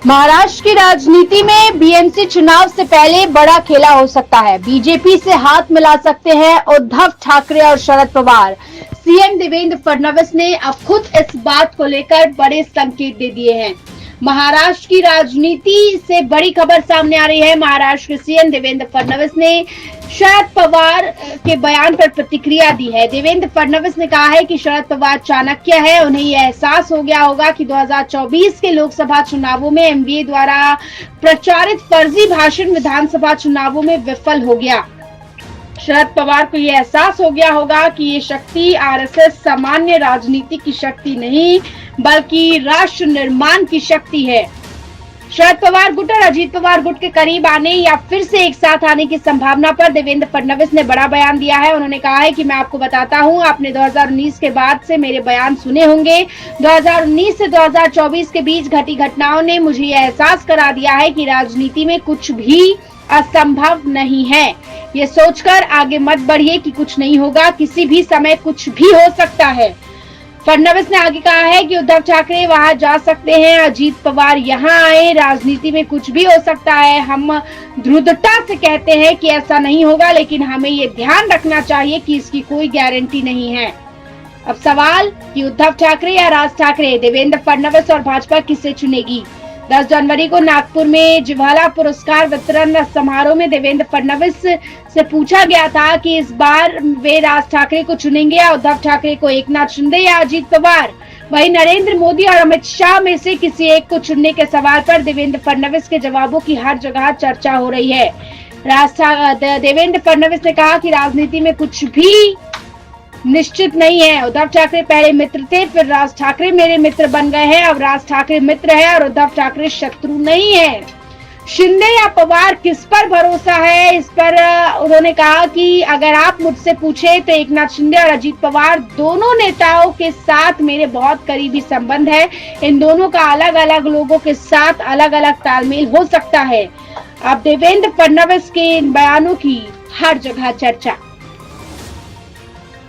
महाराष्ट्र की राजनीति में बीएमसी चुनाव से पहले बड़ा खेला हो सकता है। बीजेपी से हाथ मिला सकते हैं उद्धव ठाकरे और शरद पवार। सीएम देवेंद्र फडणवीस ने अब खुद इस बात को लेकर बड़े संकेत दे दिए हैं। महाराष्ट्र की राजनीति से बड़ी खबर सामने आ रही है। महाराष्ट्र के सीएम देवेंद्र फडणवीस ने शरद पवार के बयान पर प्रतिक्रिया दी है। देवेंद्र फडणवीस ने कहा है कि शरद पवार चाणक्य है। उन्हें यह एहसास हो गया होगा कि 2024 के लोकसभा चुनावों में एनडीए द्वारा प्रचारित फर्जी भाषण विधानसभा चुनावों में विफल हो गया। शरद पवार को यह एहसास हो गया होगा कि ये शक्ति आरएसएस सामान्य राजनीति की शक्ति नहीं बल्कि राष्ट्र निर्माण की शक्ति है। शरद पवार गुट और अजीत पवार गुट के करीब आने या फिर से एक साथ आने की संभावना पर देवेंद्र फडणवीस ने बड़ा बयान दिया है। उन्होंने कहा है कि मैं आपको बताता हूं, आपने 2019 के बाद से मेरे बयान सुने होंगे। 2019 से 2024 के बीच घटी घटनाओं ने मुझे यह एहसास करा दिया है कि राजनीति में कुछ भी असंभव नहीं है। ये सोचकर आगे मत बढ़िए कि कुछ नहीं होगा, किसी भी समय कुछ भी हो सकता है। फडणवीस ने आगे कहा है कि उद्धव ठाकरे वहां जा सकते हैं, अजीत पवार यहां आए, राजनीति में कुछ भी हो सकता है। हम दृढ़ता से कहते हैं कि ऐसा नहीं होगा, लेकिन हमें ये ध्यान रखना चाहिए कि इसकी कोई गारंटी नहीं है। अब सवाल कि उद्धव ठाकरे या राज ठाकरे, देवेंद्र फडणवीस और भाजपा किसे चुनेगी। 10 जनवरी को नागपुर में जिव्हाला पुरस्कार वितरण समारोह में देवेंद्र फडणवीस से पूछा गया था कि इस बार वे राज ठाकरे को चुनेंगे या उद्धव ठाकरे को, एकनाथ शिंदे या अजीत पवार। वहीं नरेंद्र मोदी और अमित शाह में से किसी एक को चुनने के सवाल पर देवेंद्र फडणवीस के जवाबों की हर जगह चर्चा हो रही है। देवेंद्र फडणवीस ने कहा कि राजनीति में कुछ भी निश्चित नहीं है। उद्धव ठाकरे पहले मित्र थे, फिर राज ठाकरे मेरे मित्र बन गए हैं। अब राज ठाकरे मित्र है और उद्धव ठाकरे शत्रु नहीं है। शिंदे या पवार, किस पर भरोसा है, इस पर उन्होंने कहा कि अगर आप मुझसे पूछे तो एकनाथ शिंदे और अजीत पवार दोनों नेताओं के साथ मेरे बहुत करीबी संबंध है। इन दोनों का अलग अलग लोगों के साथ अलग अलग तालमेल हो सकता है। अब देवेंद्र फडणवीस के इन बयानों की हर जगह चर्चा।